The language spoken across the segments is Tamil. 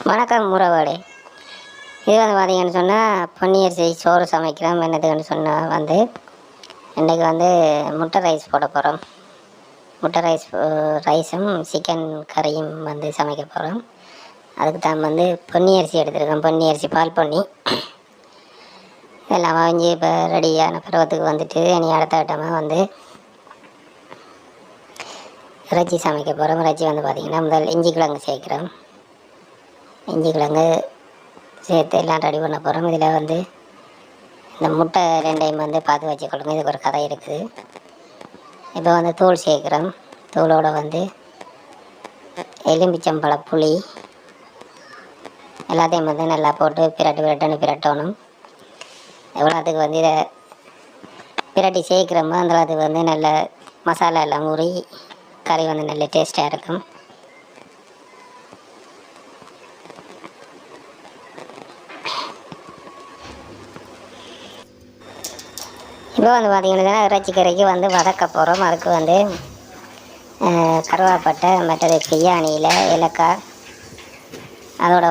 வணக்கம் உறவுகளே. இது பார்த்தீங்கன்னு சொன்னால் பொன்னியரிசி சோறு சமைக்கிறோம். என்னதுன்னு சொன்னால் இன்றைக்கி முட்டை ரைஸ் போட போகிறோம். முட்டை ரைஸும் சிக்கன் கறியும் சமைக்க போகிறோம். அதுக்கு தான் பொன்னியரிசி எடுத்துருக்கோம். பொன்னியரிசி பால் பொன்னி எல்லாம் வாங்கி இப்போ ரெடியான பருவத்துக்கு இனி அடுத்த கட்டமாக இறைச்சி சமைக்க போகிறோம். இறைச்சி பார்த்திங்கன்னா முதல் இஞ்சி கிழங்கு சேர்க்குறோம். இஞ்சி கிழங்கு சேர்த்து எல்லாம் ரெடி பண்ண போகிறோம். இதில் இந்த முட்டை ரெண்டையும் பார்த்து வச்சுக்கொள்ளுங்க. இதுக்கு ஒரு கதை இருக்குது. இப்போ தூள் சேர்க்குறோம். தூளோடு எலும்பிச்சம்பழ புளி எல்லாத்தையும் நல்லா போட்டு பிரட்டணும். எவ்வளோத்துக்கு இதை பிரட்டி சேர்க்குறோமோ அந்தளவுக்கு நல்ல மசாலா எல்லாம் ஊறி கறி நல்ல டேஸ்ட்டாக இருக்கும். இப்போ பார்த்திங்கன்னா இறைச்சி கறிக்கு வதக்க போகிறோம். அதுக்கு கருவாப்பட்டை மற்றது பிரியாணியில் ஏலக்காய் அதோட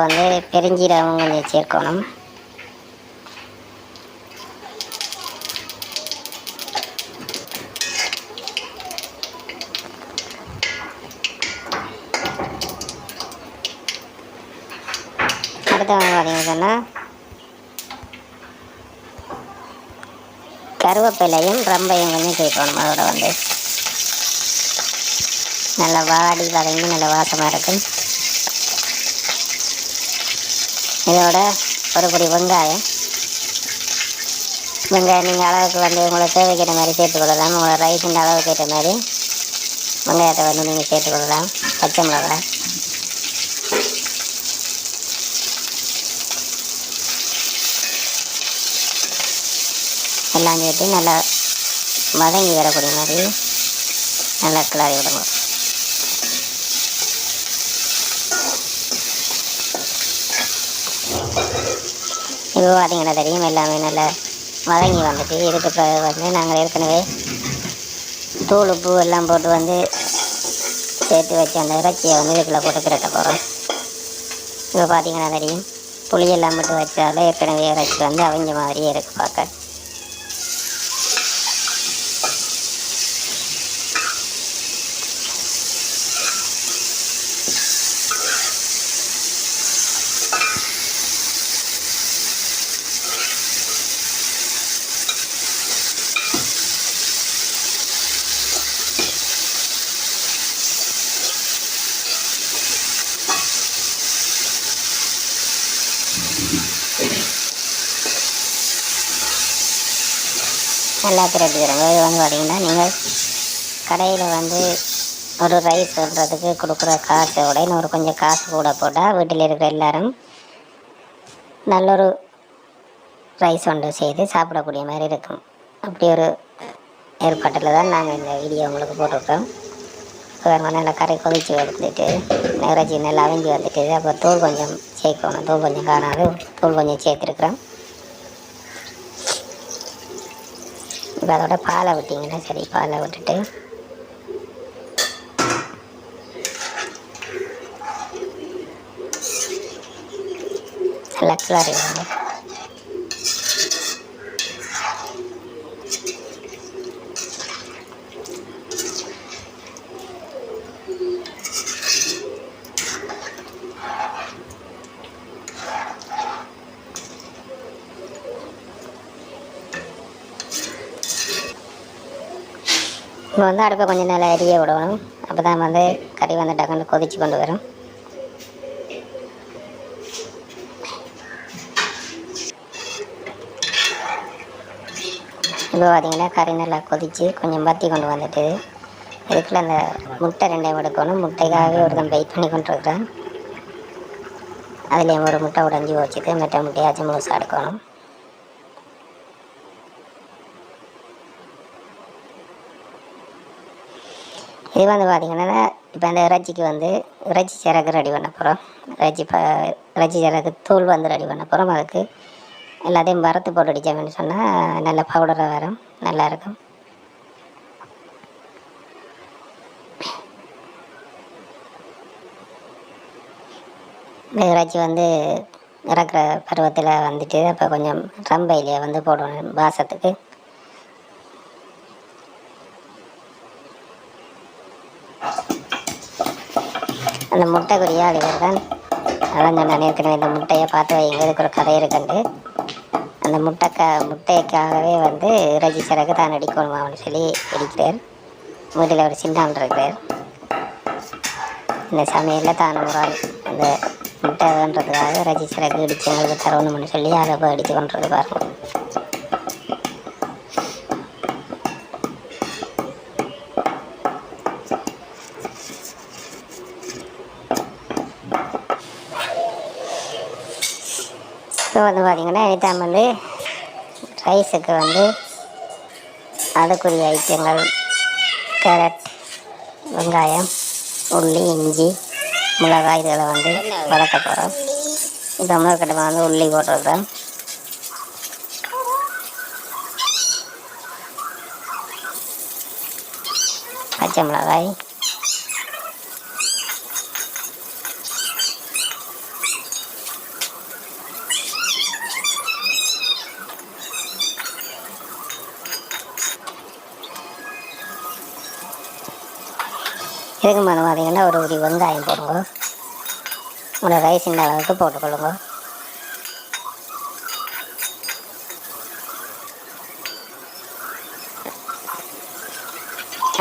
பெருஞ்சீரகம் கொஞ்சம் சேர்க்கணும். அடுத்து பார்த்திங்கன்னு சொன்னால் கருவேப்பிலையும் ரம்பையும் கொஞ்சம் சேர்க்கணும். அதோட நல்லா வாடி வதங்கி நல்ல வாசமாக இருக்கும். இதோட ஒரு பொடி வெங்காயம் நீங்கள் அளவுக்கு உங்களுக்கு தேவைக்கிற மாதிரி சேர்த்துக்கொள்ளலாம். உங்களோட ரைஸுன்ற அளவுக்கு ஏற்ற மாதிரி வெங்காயத்தை நீங்கள் சேர்த்துக்கொள்ளலாம். பச்சை மிளகாய் எல்லாம் சேர்த்து நல்லா வதங்கி வரக்கூடிய மாதிரி நல்லா கிளறி விடணும். இப்போ பார்த்திங்கன்னா தெரியும் எல்லாமே நல்லா வதங்கி இதுக்கு பிறகு நாங்கள் ஏற்கனவே தூள் உப்பு எல்லாம் போட்டு சேர்த்து வச்சு அந்த இறைச்சியை இதுக்குள்ளே போட்டு பிரட்ட போகிறோம். இப்போ பார்த்திங்கன்னா தெரியும் புளியெல்லாம் போட்டு வச்சாலும் ஏற்கனவே இறைச்சி அவிஞ்ச மாதிரியே இருக்குது பார்க்க. நல்லா பிரட்டி தருங்க. இது பார்த்திங்கன்னா நீங்கள் கடையில் ஒரு ரைஸ் சொல்கிறதுக்கு கொடுக்குற காசோட இன்னொரு கொஞ்சம் காசு கூட போட்டால் வீட்டில் இருக்கிற எல்லோரும் நல்லொரு ரைஸ் ஒன்று செய்து சாப்பிடக்கூடிய மாதிரி இருக்கும். அப்படி ஒரு ஏற்பாட்டில் தான் நாங்கள் இந்த வீடியோ உங்களுக்கு போட்டிருக்கோம். நல்லா கறி கொதித்து வந்துட்டு இறைச்சி நல்லா அவிஞ்சி அப்போ தூள் கொஞ்சம் சேர்க்கணும். தூள் கொஞ்சம் காணாது தூள் கொஞ்சம் சேர்த்துருக்குறோம். இப்போ அதோட பாலை விட்டிங்கன்னா சரி. பாலை விட்டுட்டு நல்லா கிளறி விடுங்க. இப்போ அடுப்பை கொஞ்சம் நல்லா எரிய விடணும். அப்போ தான் கறி டக்குன்னு கொதிச்சு கொண்டு வரும். இப்போ பார்த்திங்கன்னா கறி நல்லா கொதித்து கொஞ்சம் பற்றி கொண்டு இதுக்குள்ள அந்த முட்டை ரெண்டையும் எடுக்கணும். முட்டைக்காகவே ஒருத்தன் வெயிட் பண்ணி கொண்டு இருக்கிறேன். அதுலேயும் ஒரு முட்டை உடஞ்சி வச்சுட்டு மற்ற முட்டையாச்சும் முழுசாக எடுக்கணும். இது பார்த்திங்கன்னா இப்போ அந்த இறைச்சிக்கு இறைச்சி சிறகு ரெடி பண்ண போகிறோம். இறைச்சி சிறகு தூள் ரெடி பண்ண போகிறோம். அதுக்கு எல்லாத்தையும் வறுத்து போட்டு அடித்தோம்னு சொன்னால் நல்ல பவுடராக வரும், நல்லாயிருக்கும். இந்த இறைச்சி வந்து இறக்குற பருவத்தில் வந்துட்டு அப்போ கொஞ்சம் ரம்பையிலேயே வந்து போடணும் வாசத்துக்கு. அந்த முட்டைக்குரிய அழிவர் தான் அதான் நான் ஏற்கனவே இந்த முட்டையை பார்த்து வைங்க, இதுக்கு ஒரு கதை இருக்குண்டு. அந்த முட்டைக்காகவே வந்து இறைச்சி சிறகு தான் அடிக்கணுமா அப்படின்னு சொல்லி அடிக்கிறார். வீட்டில் ஒரு சின்ன ஆள் இருக்கிறார். இந்த சமையலில் தான் ஒரு ஆள் அந்த முட்டைன்றதுக்காக இறைச்சி சிறகு இடிச்சு எங்களுக்கு தரணும்னு சொல்லி அதை போய் அடித்து கொண்டுறது பாருங்க. இப்போ வந்து பார்த்திங்கன்னா ஐட்டம் வந்து ரைஸுக்கு வந்து அதுக்குரிய ஐட்டங்கள் கேரட், வெங்காயம், உள்ளி, இஞ்சி, மிளகாய் இதில் வந்து வளர்க்க போகிறோம். இப்போ முதற்கட்டமாக வந்து உள்ளி போட்டுருக்கோம். பச்சை மிளகாய், இதுக்கு மேலே பார்த்திங்கன்னா ஒரு உரி வெங்காயம் போடுங்க. உங்களோட ரைஸ் இந்த அளவுக்கு போட்டுக்கொள்ளுங்க.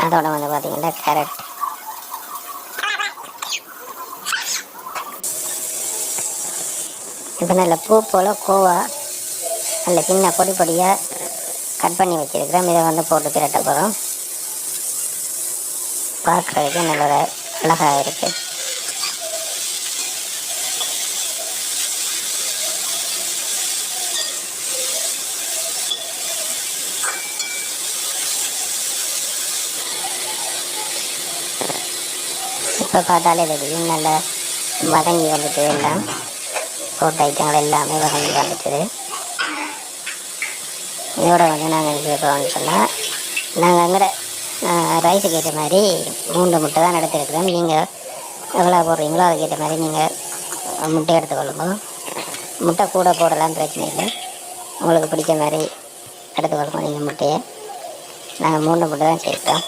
அதோட வந்து பார்த்திங்கன்னா கேரட், இப்போ நல்ல பூ போல் கோவா நல்ல சின்ன பொடி பொடியாக கட் பண்ணி வச்சுருக்கிறோம். இதை வந்து போட்டு திரட்ட போகிறோம். பார்க்குறதுக்கு நல்ல அழகாக இருக்குது. இப்போ பார்த்தாலே தெரியும் நல்லா வதங்கி வந்துட்டு, எல்லாம் போட்ட ஐட்டங்கள் எல்லாமே வதங்கி வந்துட்டுது. இதோட வந்து நாங்கள் என்ன செய்யறோம்னு சொன்னால், நாங்கள் அங்கே ரைஸுக்கு ஏற்ற மாதிரி 3 முட்டை தான் எடுத்துருக்குறோம். நீங்கள் எவ்வளோ போடுறீங்களோ அதுக்கேற்ற மாதிரி நீங்கள் முட்டை எடுத்துக்கொள்ளுங்க. முட்டை கூட போடலாம், பிரச்சனை இல்லை. உங்களுக்கு பிடிச்ச மாதிரி எடுத்துக்கொள்ளுங்க நீங்கள் முட்டையை. நாங்கள் 3 முட்டை தான் சேர்த்தோம்.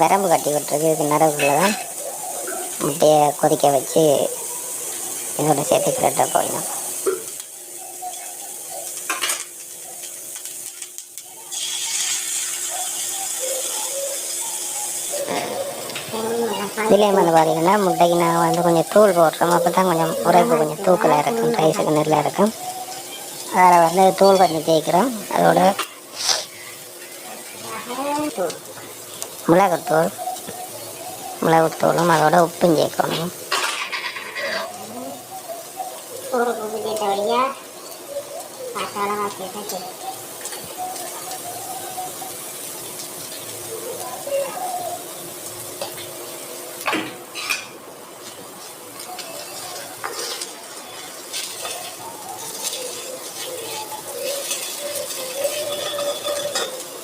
வரம்பு கட்டி விட்டுருக்கு, இதுக்கு நடுவுக்குள்ளே தான் முட்டையை கொதிக்க வச்சு இதோட சேர்த்து பிரட்ட போயிடும். இதுலேயும் வந்து பார்த்திங்கன்னா முட்டைக்கு நாங்கள் வந்து கொஞ்சம் தூள் போடுறோம். அப்போ தான் கொஞ்சம் உரைப்பு கொஞ்சம் தூக்கலாக இருக்கும், ரைஸுக்கு நெல்லாக இருக்கும். அதில் வந்து தூள் கொஞ்சம் தேய்க்கிறோம். அதோட மிளகுத்தூளும் அதோட உப்பும் சேர்க்கணும்.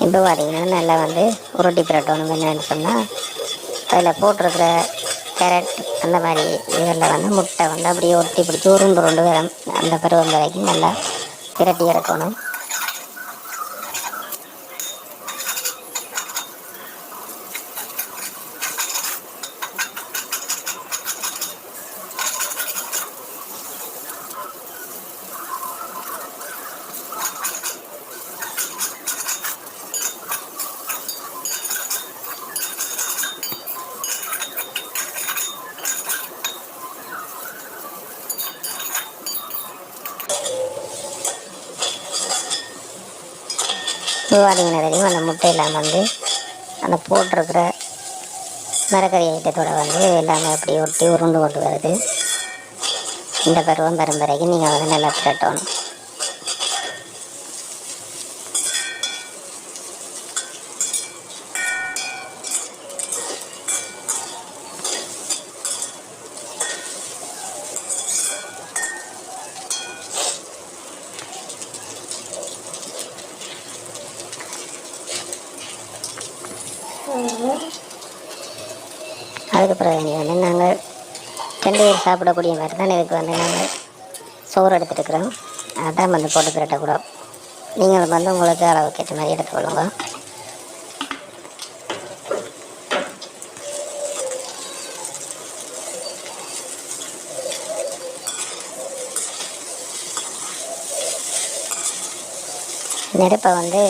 இப்போ பார்த்திங்கன்னா நல்லா வந்து உருட்டி பிரட்டணும். என்னென்னு சொன்னால், அதில் போட்டிருக்கிற கேரட் அந்த மாதிரி இதில் வந்து முட்டை வந்து அப்படியே ஒட்டி பிடிச்சி உருண்டு வரும். அந்த பருவம் வரைக்கும் நல்லா பிரட்டி எடுக்கணும். பார்த்திங்கன்னா தெரியும், அந்த முட்டையெல்லாம் வந்து அந்த போட்டிருக்கிற மரக்கறி ஐட்டத்தோடு வந்து எல்லாமே அப்படி ஒட்டி உருண்டு கொண்டு வருது. இந்த பருவம் வரைக்கும் நீங்கள் வந்து நல்லா பிரட்டணும். அதுக்கு பிறகு வந்து நாங்கள் 2 பேர் சாப்பிடக்கூடிய மாதிரி தான் இதுக்கு வந்து நாங்கள் சோறு எடுத்துருக்குறோம். அதான் வந்து போட்டு பிரட்டக்கூடாது. நீங்கள் வந்து உங்களுக்கு அளவுக்கு ஏற்ற மாதிரி எடுத்துக்கொள்ளுங்க. நெருப்பை வந்து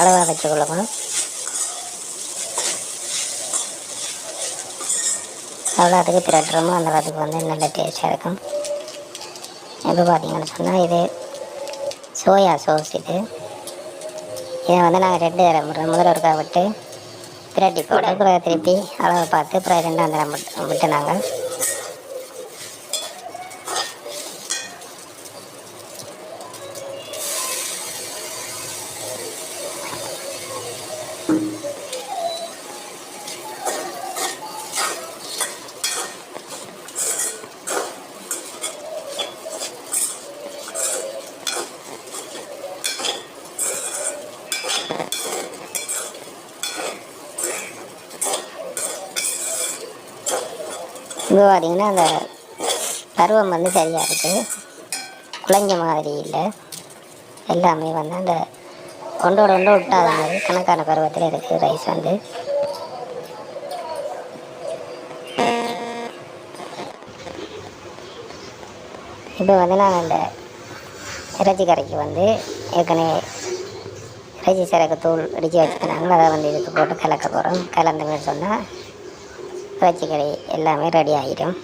அளவாக வச்சுக்கொள்ளணும். எவ்வளோ அதுக்கு பிரட்டுறோமோ அந்த அதுக்கு வந்து நல்ல டேஸ்ட்டாக இருக்கும். இப்போ பார்த்தீங்கன்னு சொன்னால் இது சோயா சாஸ். இதை வந்து நாங்கள் 2 தரம் முதல்ல ஒருக்கா விட்டு பிரட்டி போட்டு பிறகு திருப்பி அளவை பார்த்து பிறகு 2ஆம் தரம் விட்டு நாங்கள் இப்போ பார்த்தீங்கன்னா அந்த பருவம் வந்து சரியாக இருக்குது. குழஞ்ச மாதிரி இல்லை. எல்லாமே வந்து அந்த ஒன்றோட விட்டாத மாதிரி கணக்கான பருவத்தில் இருக்குது ரைஸ் வந்து. இப்போ வந்து நான் அந்த இறைச்சி கறிக்கு வந்து ஏற்கனவே இறைச்சி சிறகு தூள் இடித்து வச்சுருந்தாங்களோ அதை வந்து இதுக்கு போட்டு கலக்க போகிறோம். கலந்த மாதிரி சொன்னால் இறைச்சி கறி எல்லாமே ரெடி ஆகிடும்.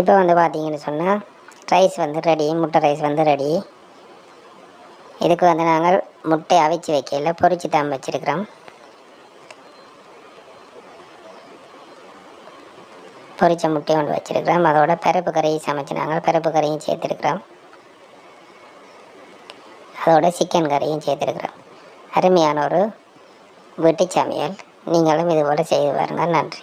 இப்போ வந்து பார்த்தீங்கன்னு சொன்னால் ரைஸ் வந்து ரெடி. முட்டை ரைஸ் வந்து ரெடி. இதுக்கு வந்து நாங்கள் முட்டையை அவிச்சு வைக்கல, பொரிச்சு தான் வச்சுருக்கிறோம். பொரிச்ச முட்டையை கொண்டு வச்சுருக்கிறோம். அதோட பருப்பு கறியும் சமைச்சு நாங்கள் பருப்பு கறியும் சேர்த்துருக்குறோம். அதோட சிக்கன் கறியும் சேர்த்துருக்குறோம். அருமையான ஒரு வீட்டு சமையல். நீங்களும் இதுபோல் செய்து பாருங்கள். நன்றி.